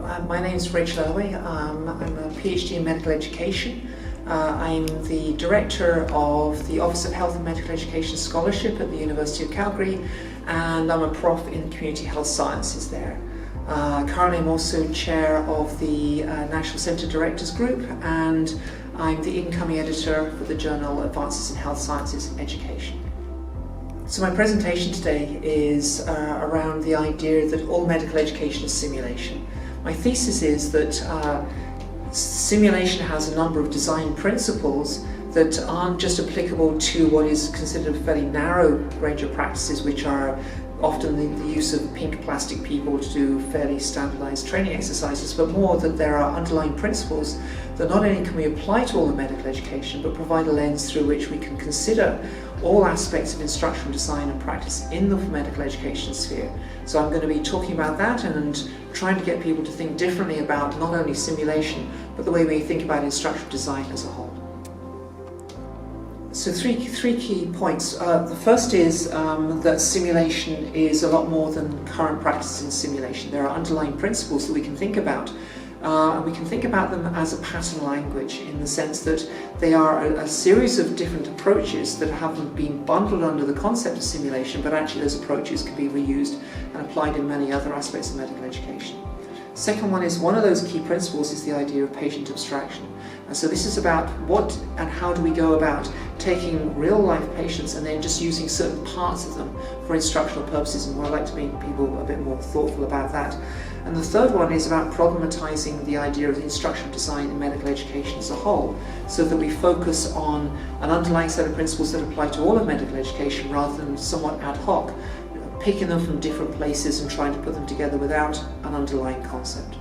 My name is Rachel Ellaway. I'm a PhD in medical education. I'm the director of the Office of Health and Medical Education Scholarship at the University of Calgary, and I'm a prof in community health sciences there. Currently I'm also chair of the National Centre Directors Group, and I'm the incoming editor for the journal Advances in Health Sciences Education. So my presentation today is around the idea that all medical education is simulation. My thesis is that simulation has a number of design principles that aren't just applicable to what is considered a fairly narrow range of practices, which are often the use of pink plastic people to do fairly standardized training exercises, but more that there are underlying principles that not only can we apply to all of medical education, but provide a lens through which we can consider all aspects of instructional design and practice in the medical education sphere. So I'm going to be talking about that and trying to get people to think differently about not only simulation, but the way we think about instructional design as a whole. So three key points. The first is that simulation is a lot more than current practice in simulation. There are underlying principles that we can think about. And we can think about them as a pattern language, in the sense that they are a series of different approaches that haven't been bundled under the concept of simulation, but actually those approaches can be reused and applied in many other aspects of medical education. Second one is, one of those key principles is the idea of patient abstraction. And so this is about what and how do we go about taking real life patients and then just using certain parts of them for instructional purposes, and I'd like to make people a bit more thoughtful about that. And the third one is about problematizing the idea of instructional design in medical education as a whole, so that we focus on an underlying set of principles that apply to all of medical education rather than somewhat ad hoc, picking them from different places and trying to put them together without an underlying concept.